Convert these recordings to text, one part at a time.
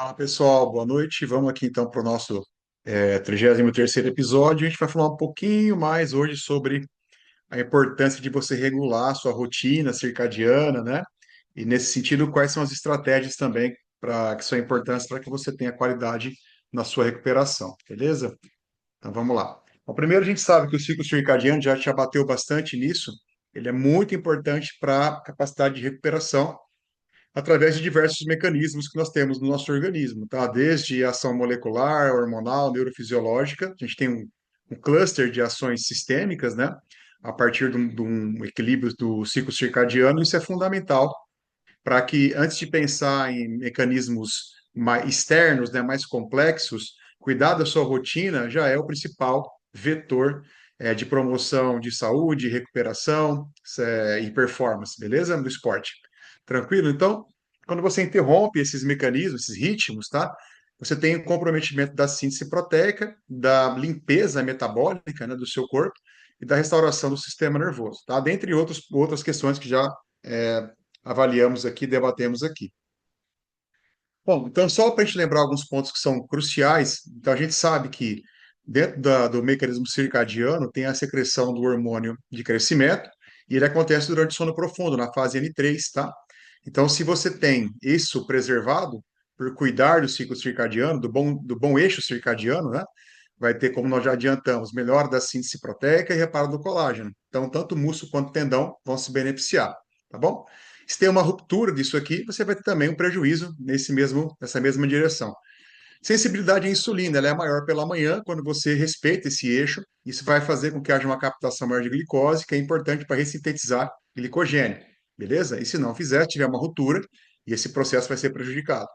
Fala pessoal, boa noite. Vamos aqui então para o nosso 33º episódio. A gente vai falar um pouquinho mais hoje sobre a importância de você regular a sua rotina circadiana, né? E nesse sentido, quais são as estratégias também que são importantes para que você tenha qualidade na sua recuperação, beleza? Então vamos lá. Bom, primeiro a gente sabe que o ciclo circadiano já bateu bastante nisso. Ele é muito importante para a capacidade de recuperação através de diversos mecanismos que nós temos no nosso organismo, tá? Desde ação molecular, hormonal, neurofisiológica, a gente tem um cluster de ações sistêmicas, né? A partir de um equilíbrio do ciclo circadiano, isso é fundamental para que, antes de pensar em mecanismos mais externos, né, mais complexos, cuidar da sua rotina já é o principal vetor de promoção de saúde, recuperação e performance, beleza? No esporte. Tranquilo? Então, quando você interrompe esses mecanismos, esses ritmos, tá? Você tem o comprometimento da síntese proteica, da limpeza metabólica, né, do seu corpo e da restauração do sistema nervoso, tá? Dentre outras questões que já é, avaliamos aqui, debatemos aqui. Bom, então só para a gente lembrar alguns pontos que são cruciais, então a gente sabe que dentro do mecanismo circadiano tem a secreção do hormônio de crescimento e ele acontece durante o sono profundo, na fase N3, tá? Então, se você tem isso preservado, por cuidar do ciclo circadiano, do bom eixo circadiano, né? Vai ter, como nós já adiantamos, melhora da síntese proteica e reparo do colágeno. Então, tanto o músculo quanto o tendão vão se beneficiar, tá bom? Se tem uma ruptura disso aqui, você vai ter também um prejuízo nessa mesma direção. Sensibilidade à insulina, ela é maior pela manhã, quando você respeita esse eixo, isso vai fazer com que haja uma captação maior de glicose, que é importante para ressintetizar glicogênio, beleza? E se não fizer, tiver uma ruptura, e esse processo vai ser prejudicado.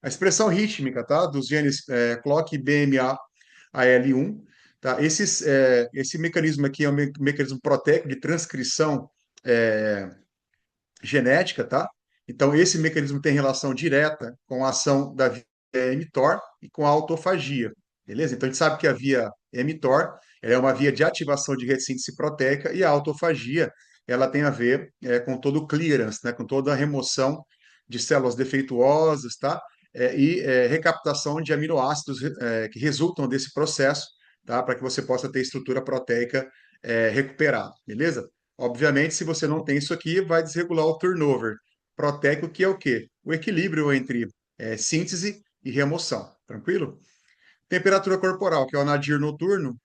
A expressão rítmica, tá? Dos genes CLOCK e BMA-AL1, tá? Esse mecanismo aqui é um mecanismo proteico de transcrição é, genética, tá? Então, esse mecanismo tem relação direta com a ação da via mTOR e com a autofagia, beleza? Então, a gente sabe que a via mTOR é uma via de ativação de ressíntese proteica e a autofagia, ela tem a ver com todo o clearance, né? Com toda a remoção de células defeituosas, tá? Recaptação de aminoácidos que resultam desse processo, tá? Para que você possa ter estrutura proteica recuperada, beleza? Obviamente, se você não tem isso aqui, vai desregular o turnover proteico, que é o quê? O equilíbrio entre síntese e remoção, tranquilo? Temperatura corporal, que é o nadir noturno.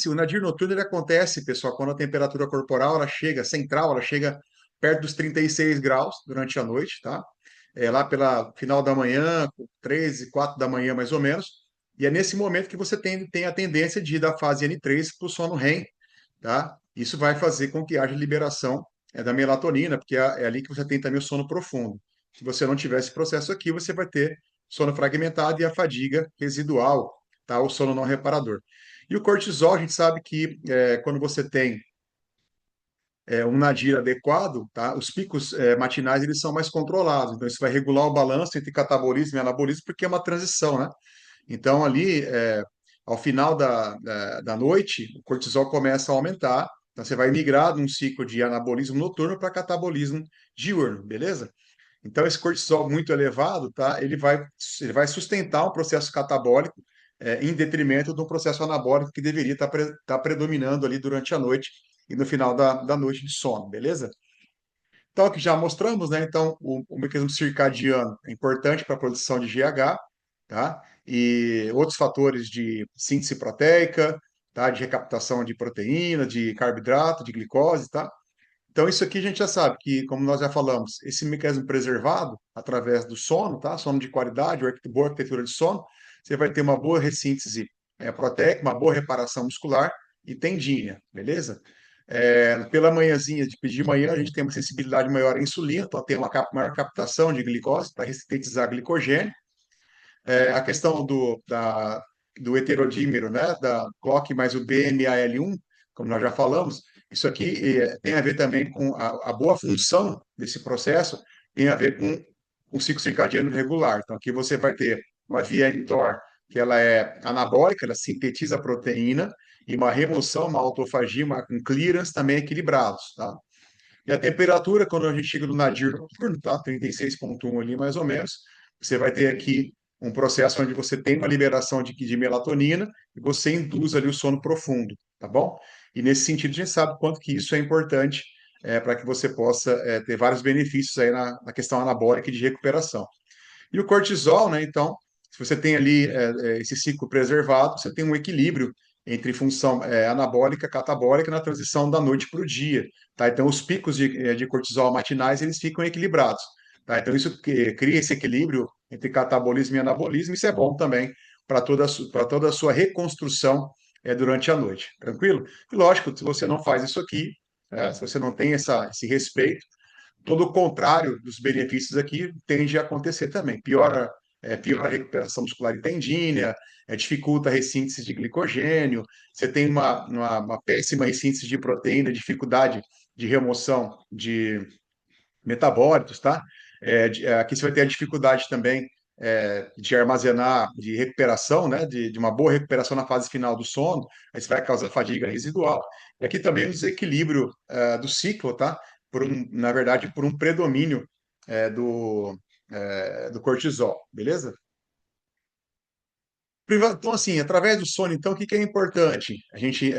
O nadir noturno ele acontece, pessoal, quando a temperatura corporal ela chega central, ela chega perto dos 36 graus durante a noite, tá? Lá pela final da manhã, 13, 4 da manhã mais ou menos. E é nesse momento que você tem a tendência de ir da fase N3 para o sono REM, tá? Isso vai fazer com que haja liberação da melatonina, porque é ali que você tem também o sono profundo. Se você não tiver esse processo aqui, você vai ter sono fragmentado e a fadiga residual, tá? O sono não reparador. E o cortisol, a gente sabe que quando você tem um nadir adequado, tá? Os picos matinais eles são mais controlados. Então, isso vai regular o balanço entre catabolismo e anabolismo, porque é uma transição, né? Então, ali, ao final da noite, o cortisol começa a aumentar. Então, você vai migrar de um ciclo de anabolismo noturno para catabolismo diurno, beleza? Então, esse cortisol muito elevado, tá? Ele vai sustentar um processo catabólico em detrimento de um processo anabólico que deveria estar predominando ali durante a noite e no final da noite de sono, beleza? Então, aqui já mostramos, né? Então, o mecanismo circadiano é importante para a produção de GH, tá? E outros fatores de síntese proteica, tá? De recaptação de proteína, de carboidrato, de glicose, tá? Então, isso aqui a gente já sabe que, como nós já falamos, esse mecanismo preservado através do sono, tá? Sono de qualidade, boa arquitetura de sono, você vai ter uma boa ressíntese proteica, uma boa reparação muscular e tendínea, beleza? Pela manhãzinha, de manhã, a gente tem uma sensibilidade maior à insulina, para ter uma maior captação de glicose, para ressintetizar glicogênio. A questão do heterodímero, né, da CLOCK mais o BMAL1, como nós já falamos, isso aqui tem a ver também com a boa função desse processo, tem a ver com o ciclo circadiano regular. Então, aqui você vai ter uma via mTOR, que ela é anabólica, ela sintetiza a proteína, e uma remoção, uma autofagia, um clearance também equilibrados, tá? E a temperatura, quando a gente chega no nadir noturno, tá? 36,1 ali mais ou menos, você vai ter aqui um processo onde você tem uma liberação de melatonina e você induz ali o sono profundo, tá bom? E nesse sentido, a gente sabe quanto que isso é importante para que você possa ter vários benefícios aí na questão anabólica e de recuperação. E o cortisol, né? Então, se você tem ali esse ciclo preservado, você tem um equilíbrio entre função anabólica, catabólica na transição da noite para o dia, tá? Então, os picos de cortisol matinais, eles ficam equilibrados, tá? Então, isso cria esse equilíbrio entre catabolismo e anabolismo, isso é bom também para toda a sua reconstrução durante a noite, tranquilo? E lógico, se você não faz isso aqui, se você não tem esse respeito, todo o contrário dos benefícios aqui tende a acontecer também. Piora a recuperação muscular e tendínea, dificulta a ressíntese de glicogênio, você tem uma péssima ressíntese de proteína, dificuldade de remoção de metabólitos, tá? Aqui você vai ter a dificuldade também de armazenar, de recuperação, né? De uma boa recuperação na fase final do sono, aí você vai causar fadiga residual. E aqui também o desequilíbrio do ciclo, tá? Na verdade, por um predomínio do cortisol, beleza? Então, assim, através do sono, então, o que que é importante? A gente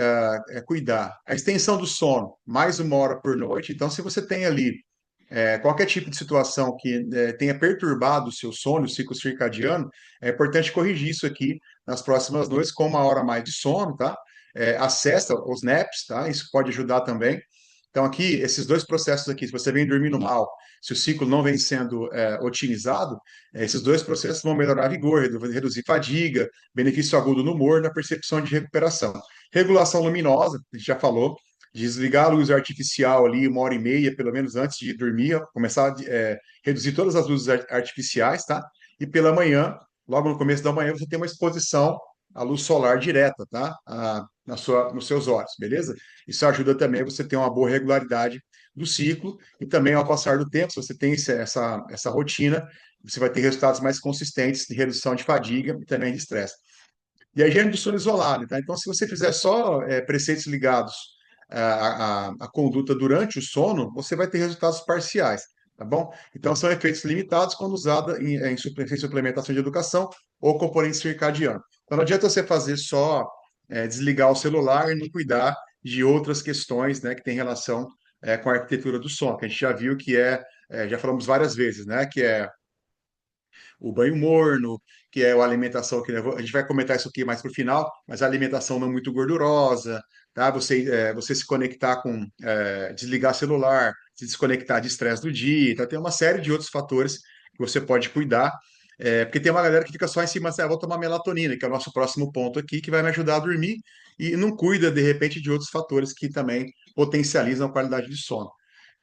cuidar. A extensão do sono, mais 1 hora por noite. Então, se você tem ali qualquer tipo de situação que tenha perturbado o seu sono, o ciclo circadiano, é importante corrigir isso aqui nas próximas noites com 1 hora a mais de sono, tá? Acessa os naps, tá? Isso pode ajudar também. Então, aqui, esses dois processos aqui, se você vem dormindo mal, se o ciclo não vem sendo otimizado, esses dois processos vão melhorar vigor, reduzir fadiga, benefício agudo no humor, na percepção de recuperação. Regulação luminosa, a gente já falou, desligar a luz artificial ali 1 hora e meia, pelo menos antes de dormir, começar a reduzir todas as luzes artificiais, tá? E pela manhã, logo no começo da manhã, você tem uma exposição à luz solar direta, tá? Nos seus olhos, beleza? Isso ajuda também você ter uma boa regularidade do ciclo e também ao passar do tempo, se você tem essa rotina, você vai ter resultados mais consistentes de redução de fadiga e também de estresse. E a higiene do sono isolado, tá? Então, se você fizer só preceitos ligados à conduta durante o sono, você vai ter resultados parciais, tá bom? Então, são efeitos limitados quando usada em suplementação de educação ou componente circadiano. Então, não adianta você fazer só desligar o celular e não cuidar de outras questões, né, que tem relação com a arquitetura do sono, que a gente já viu que já falamos várias vezes, né, que é o banho morno, que é a alimentação que a gente vai comentar isso aqui mais para o final, mas a alimentação não muito gordurosa, tá? Você se conectar desligar celular, se desconectar de estresse do dia, tá? Tem uma série de outros fatores que você pode cuidar, porque tem uma galera que fica só em cima assim, vou tomar melatonina, que é o nosso próximo ponto aqui, que vai me ajudar a dormir, e não cuida, de repente, de outros fatores que também potencializam a qualidade de sono.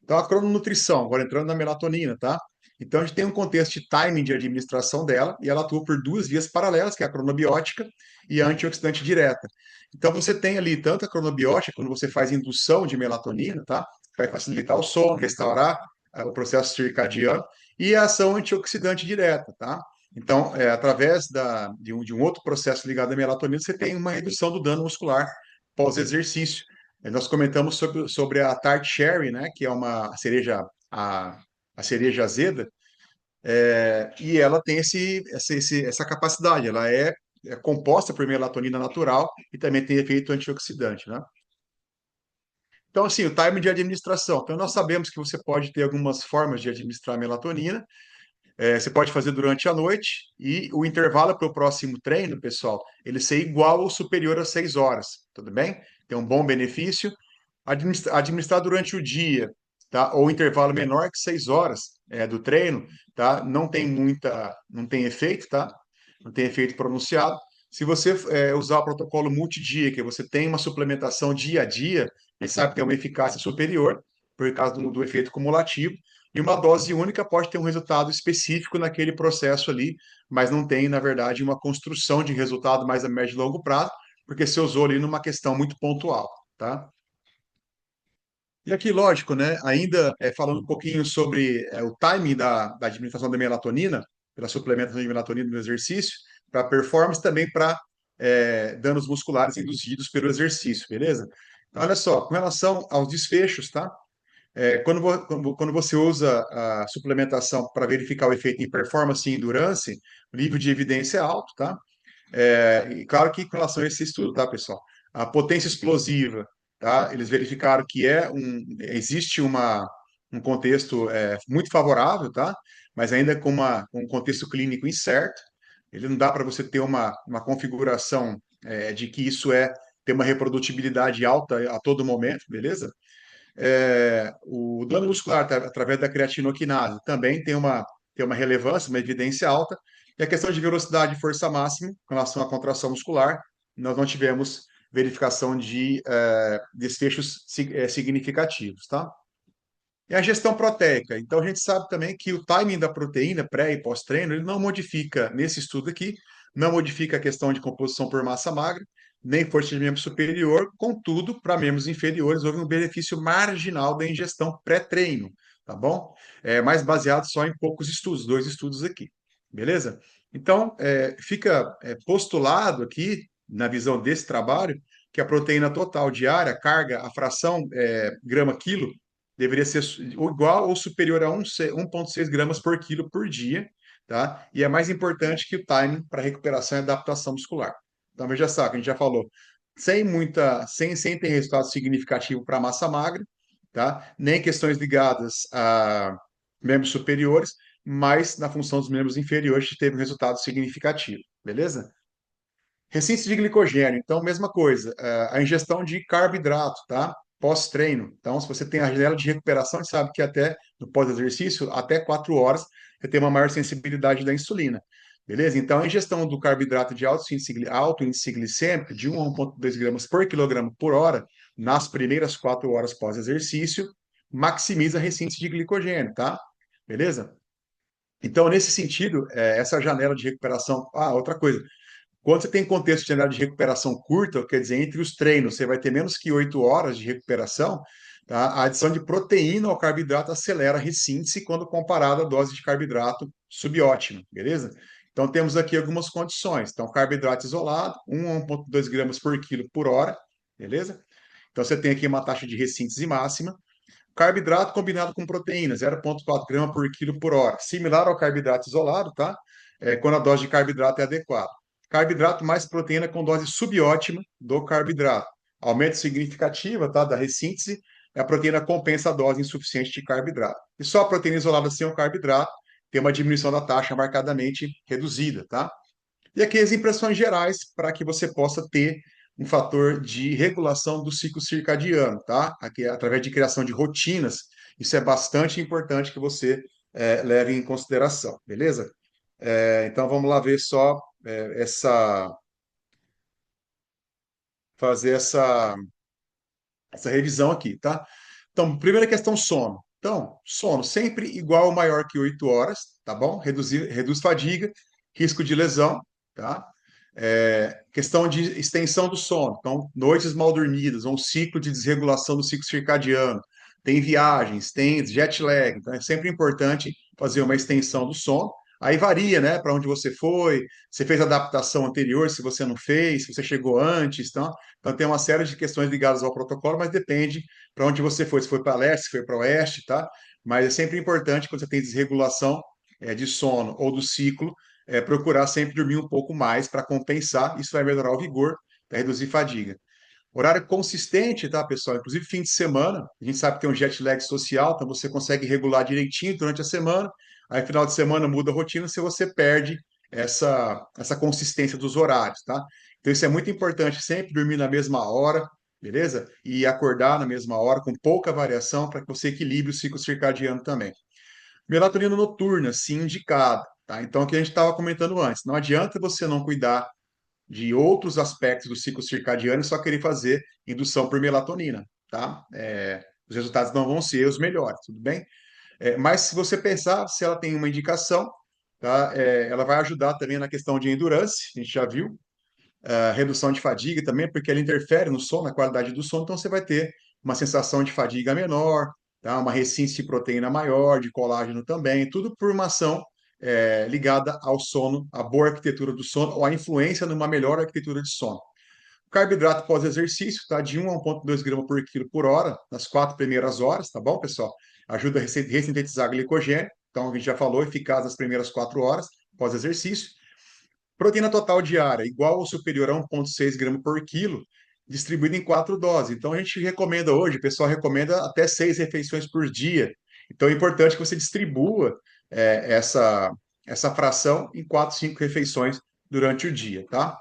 Então, a crononutrição, agora entrando na melatonina, tá? Então, a gente tem um contexto de timing de administração dela, e ela atua por duas vias paralelas, que é a cronobiótica e a antioxidante direta. Então, você tem ali tanto a cronobiótica, quando você faz indução de melatonina, tá? Vai facilitar o sono, restaurar o processo circadiano, e a ação antioxidante direta, tá? Então, através de um outro processo ligado à melatonina, você tem uma redução do dano muscular pós-exercício. Nós comentamos sobre a Tart Cherry, né, que é a, a cereja azeda, e ela tem essa capacidade, ela é composta por melatonina natural e também tem efeito antioxidante, né? Então, assim, o time de administração. Então, nós sabemos que você pode ter algumas formas de administrar melatonina. Você pode fazer durante a noite e o intervalo para o próximo treino, pessoal, ele ser igual ou superior a 6 horas, tudo bem? Tem um bom benefício. Administrar durante o dia, tá? Ou intervalo menor que 6 horas do treino, tá? Não tem efeito, tá? Não tem efeito pronunciado. Se você usar o protocolo multidia, que você tem uma suplementação dia a dia, ele sabe que tem uma eficácia superior, por causa do efeito cumulativo, e uma dose única pode ter um resultado específico naquele processo ali, mas não tem, na verdade, uma construção de resultado mais a médio e longo prazo, porque você usou ali numa questão muito pontual, tá? E aqui, lógico, né? Ainda falando um pouquinho sobre o timing da administração da melatonina, pela suplementação de melatonina no exercício, para performance, também para danos musculares induzidos pelo exercício, beleza? Então, olha só, com relação aos desfechos, tá? Quando você usa a suplementação para verificar o efeito em performance e endurance, o nível de evidência é alto, tá? E claro que com relação a esse estudo, tá, pessoal? A potência explosiva, tá? Eles verificaram que existe um contexto muito favorável, tá? Mas ainda com um contexto clínico incerto. Ele não dá para você ter uma configuração de que isso ter uma reprodutibilidade alta a todo momento, beleza? O dano muscular através da creatinoquinase também tem uma relevância, uma evidência alta. E a questão de velocidade e força máxima com relação à contração muscular, nós não tivemos verificação de desfechos significativos, tá? E a gestão proteica. Então, a gente sabe também que o timing da proteína pré e pós-treino, ele não modifica, nesse estudo aqui, não modifica a questão de composição por massa magra, nem força de membro superior, contudo, para membros inferiores, houve um benefício marginal da ingestão pré-treino, tá bom? Mais baseado só em poucos estudos, 2 estudos aqui, beleza? Então, fica postulado aqui, na visão desse trabalho, que a proteína total diária, carga, a fração grama-quilo, deveria ser igual ou superior a 1,6 gramas por quilo por dia, tá? E é mais importante que o timing para recuperação e adaptação muscular. Então, veja só, que a gente já falou, sem ter resultado significativo para a massa magra, tá? Nem questões ligadas a membros superiores, mas na função dos membros inferiores teve um resultado significativo, beleza? Ressíntese de glicogênio, então, mesma coisa. A ingestão de carboidrato, tá? Pós-treino. Então, se você tem a janela de recuperação, a gente sabe que até no pós-exercício, até 4 horas, você tem uma maior sensibilidade da insulina. Beleza? Então, a ingestão do carboidrato de alto índice glicêmico, de 1 a 1,2 gramas por quilograma por hora, nas primeiras 4 horas pós-exercício, maximiza a ressíntese de glicogênio, tá? Beleza? Então, nesse sentido, essa janela de recuperação. Ah, outra coisa. Quando você tem contexto de janela de recuperação curta, quer dizer, entre os treinos, você vai ter menos que 8 horas de recuperação, tá? A adição de proteína ao carboidrato acelera a ressíntese quando comparado à dose de carboidrato subótima, beleza? Então, temos aqui algumas condições. Então, carboidrato isolado, 1 a 1,2 gramas por quilo por hora, beleza? Então, você tem aqui uma taxa de ressíntese máxima. Carboidrato combinado com proteína, 0,4 grama por quilo por hora, similar ao carboidrato isolado, tá? Quando a dose de carboidrato é adequada. Carboidrato mais proteína com dose subótima do carboidrato. Aumento significativo, tá, da ressíntese, a proteína compensa a dose insuficiente de carboidrato. E só a proteína isolada sem o carboidrato tem uma diminuição da taxa marcadamente reduzida, tá? E aqui as impressões gerais para que você possa ter um fator de regulação do ciclo circadiano, tá? Aqui através de criação de rotinas, isso é bastante importante que você leve em consideração, beleza? Então vamos lá ver só fazer essa revisão aqui, tá? Então, primeira questão, sono. Então, sono sempre igual ou maior que 8 horas, tá bom? Reduz fadiga, risco de lesão, tá? Questão de extensão do sono. Então, noites mal dormidas, um ciclo de desregulação do ciclo circadiano. Tem viagens, tem jet lag. Então, é sempre importante fazer uma extensão do sono. Aí varia, né, para onde você fez adaptação anterior, se você não fez, se você chegou antes, tá? Então, tem uma série de questões ligadas ao protocolo, mas depende para onde você foi, se foi para leste, se foi para oeste, tá? Mas é sempre importante, quando você tem desregulação de sono ou do ciclo, procurar sempre dormir um pouco mais para compensar. Isso vai melhorar o vigor, vai reduzir fadiga. Horário consistente, tá, pessoal? Inclusive fim de semana. A gente sabe que tem um jet lag social, então você consegue regular direitinho durante a semana. Aí, final de semana, muda a rotina, se você perde essa consistência dos horários, tá? Então, isso é muito importante, sempre dormir na mesma hora, beleza? E acordar na mesma hora, com pouca variação, para que você equilibre o ciclo circadiano também. Melatonina noturna, sim, indicada, tá? Então, o que a gente estava comentando antes, não adianta você não cuidar de outros aspectos do ciclo circadiano e só querer fazer indução por melatonina, tá? Os resultados não vão ser os melhores, tudo bem? Mas se você pensar, se ela tem uma indicação, tá? Ela vai ajudar também na questão de endurance, a gente já viu, redução de fadiga também, porque ela interfere no sono, na qualidade do sono, então você vai ter uma sensação de fadiga menor, tá? Uma ressíntese de proteína maior, de colágeno também, tudo por uma ação ligada ao sono, à boa arquitetura do sono, ou à influência numa melhor arquitetura de sono. Carboidrato pós-exercício, tá? De 1 a 1,2 gramas por quilo por hora, nas 4 primeiras horas, tá bom, pessoal? Ajuda a ressintetizar glicogênio. Então, a gente já falou, eficaz nas primeiras 4 horas pós-exercício. Proteína total diária, igual ou superior a 1,6 gramas por quilo, distribuído em 4 doses. Então, a gente recomenda hoje, o pessoal recomenda até 6 refeições por dia. Então, é importante que você distribua essa fração em 4, 5 refeições durante o dia, tá?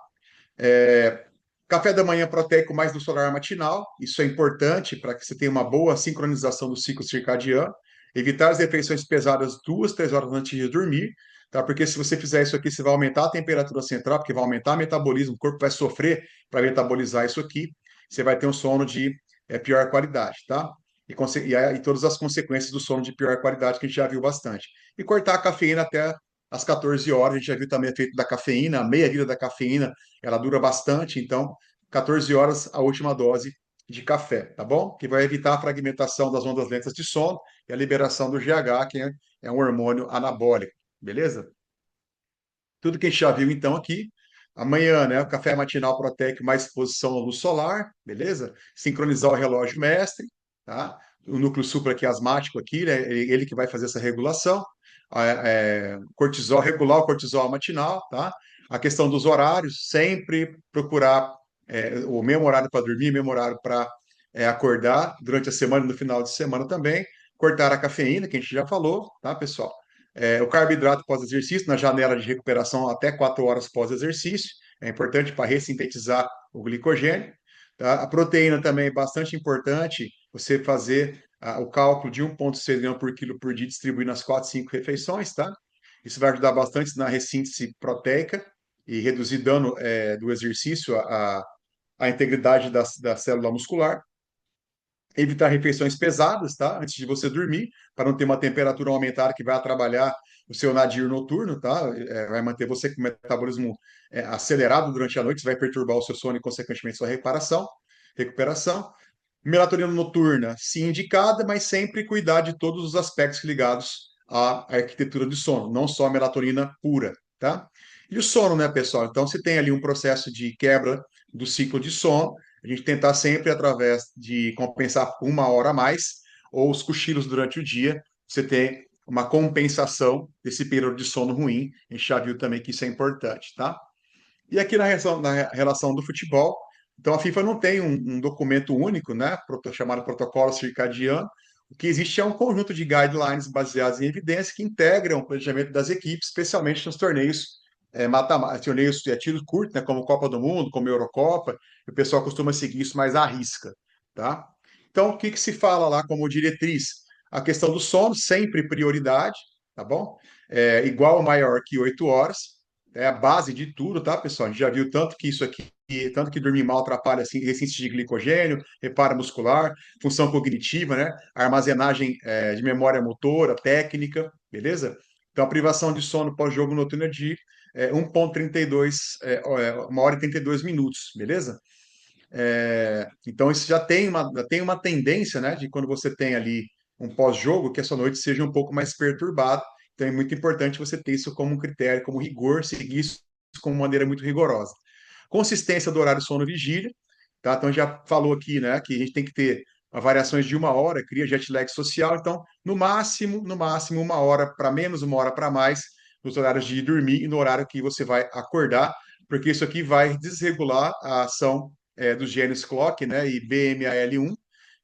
É, Café da manhã proteico mais do solar matinal, isso é importante para que você tenha uma boa sincronização do ciclo circadiano. Evitar as refeições pesadas 2, 3 horas antes de dormir, tá? Porque se você fizer isso aqui, você vai aumentar a temperatura central, porque vai aumentar o metabolismo, o corpo vai sofrer para metabolizar isso aqui. Você vai ter um sono de pior qualidade, tá? E todas as consequências do sono de pior qualidade que a gente já viu bastante. E cortar a cafeína até às 14 horas, a gente já viu também o efeito da cafeína, a meia-vida da cafeína, ela dura bastante, então 14 horas a última dose de café, tá bom? Que vai evitar a fragmentação das ondas lentas de sono e a liberação do GH, que é um hormônio anabólico, beleza? Tudo que a gente já viu então aqui. Amanhã, né? O café matinal proteico mais exposição à luz solar, beleza? Sincronizar o relógio mestre, tá? O núcleo supraquiasmático aqui, né? Ele que vai fazer essa regulação. Cortisol, regular o cortisol matinal, tá? A questão dos horários, sempre procurar o mesmo horário para dormir, o mesmo horário para acordar durante a semana e no final de semana também. Cortar a cafeína, que a gente já falou, tá, pessoal? O carboidrato pós-exercício, na janela de recuperação até 4 horas pós-exercício, é importante para ressintetizar o glicogênio. Tá? A proteína também é bastante importante, você fazer o cálculo de 1,6 gramas por quilo por dia, distribuir nas 4, 5 refeições, tá? Isso vai ajudar bastante na ressíntese proteica e reduzir dano do exercício à integridade da célula muscular. Evitar refeições pesadas, tá? Antes de você dormir, para não ter uma temperatura aumentada que vai atrapalhar o seu nadir noturno, tá? Vai manter você com o metabolismo acelerado durante a noite, vai perturbar o seu sono e, consequentemente, sua recuperação. Melatonina noturna, sim, indicada, mas sempre cuidar de todos os aspectos ligados à arquitetura do sono, não só a melatonina pura, tá? E o sono, né, pessoal? Então, se tem ali um processo de quebra do ciclo de sono, a gente tentar sempre, através de compensar por 1 hora a mais, ou os cochilos durante o dia, você tem uma compensação desse período de sono ruim. A gente já viu também que isso é importante, tá? E aqui na relação do futebol, então a FIFA não tem um documento único, né, chamado protocolo circadiano. O que existe é um conjunto de guidelines baseados em evidência que integram o planejamento das equipes, especialmente nos torneios torneios de tiro curto, né, como Copa do Mundo, como Eurocopa. O pessoal costuma seguir isso mais à risca, tá? Então, o que que se fala lá como diretriz? A questão do sono, sempre prioridade, tá bom? Igual ou maior que 8 horas. É a base de tudo, tá, pessoal? A gente já viu tanto que isso aqui, tanto que dormir mal atrapalha assim, ressíntese de glicogênio, reparo muscular, função cognitiva, né? Armazenagem de memória motora, técnica, beleza? Então, a privação de sono pós-jogo noturno é de 1,32, 1 hora e 32 minutos, beleza? Então, isso já tem uma tendência, né, de quando você tem ali um pós-jogo, que a sua noite seja um pouco mais perturbada. Então, é muito importante você ter isso como um critério, como rigor, seguir isso como maneira muito rigorosa. Consistência do horário sono-vigília, tá? Então, já falou aqui, né, que a gente tem que ter variações de 1 hora, cria jet lag social. Então, no máximo 1 hora para menos, 1 hora para mais, nos horários de dormir e no horário que você vai acordar, porque isso aqui vai desregular a ação dos genes clock, né, e BMAL1,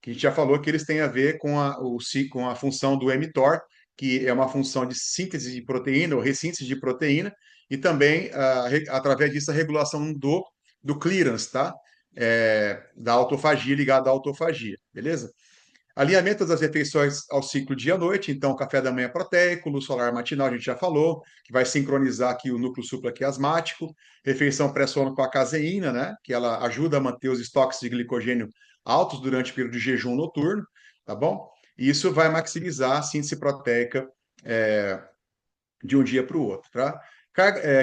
que a gente já falou que eles têm a ver com a função do mTOR, que é uma função de síntese de proteína ou ressíntese de proteína, e também, através disso, a regulação do clearance, tá? Da autofagia ligada à autofagia, beleza? Alinhamento das refeições ao ciclo dia-noite, então café da manhã proteico, luz solar matinal, a gente já falou, que vai sincronizar aqui o núcleo supraquiasmático, refeição pré-sono com a caseína, né, que ela ajuda a manter os estoques de glicogênio altos durante o período de jejum noturno, tá bom? E isso vai maximizar a síntese proteica é, de um dia para o outro, tá?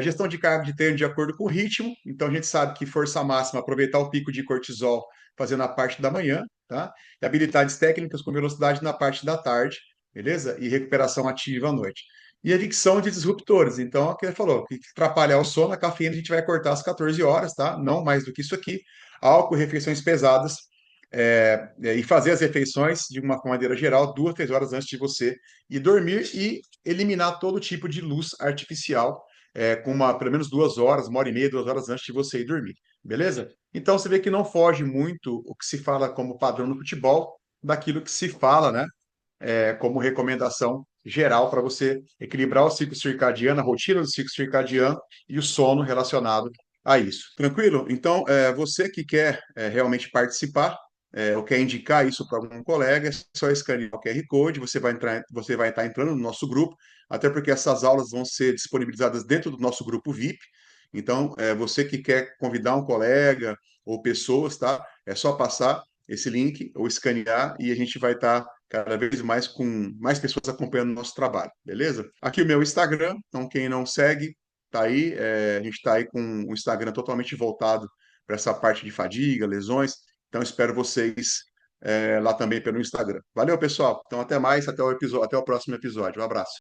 Gestão de carga de treino de acordo com o ritmo, então a gente sabe que força máxima, aproveitar o pico de cortisol fazendo a parte da manhã, tá? E habilidades técnicas com velocidade na parte da tarde, beleza? E recuperação ativa à noite. e adicção de disruptores. Então, é o que ele falou, que atrapalhar o sono, a cafeína a gente vai cortar às 14 horas, tá? Não mais do que isso aqui. Álcool, refeições pesadas, e fazer as refeições de uma maneira geral 2, 3 horas antes de você ir dormir e eliminar todo tipo de luz artificial, pelo menos 2 horas, 1 hora e meia, 2 horas antes de você ir dormir, beleza? Então você vê que não foge muito o que se fala como padrão no futebol daquilo que se fala, né? Como recomendação geral para você equilibrar o ciclo circadiano, a rotina do ciclo circadiano e o sono relacionado a isso. Tranquilo? Então, você que quer realmente participar, ou quer indicar isso para algum colega, é só escanear o QR Code, você vai estar entrando no nosso grupo, até porque essas aulas vão ser disponibilizadas dentro do nosso grupo VIP. Então, você que quer convidar um colega ou pessoas, tá? É só passar esse link ou escanear e a gente vai estar cada vez mais com mais pessoas acompanhando o nosso trabalho, beleza? Aqui o meu Instagram, então quem não segue, tá aí, a gente está aí com o Instagram totalmente voltado para essa parte de fadiga, lesões, então espero vocês lá também pelo Instagram. Valeu, pessoal. Então até mais, até o próximo episódio. Um abraço.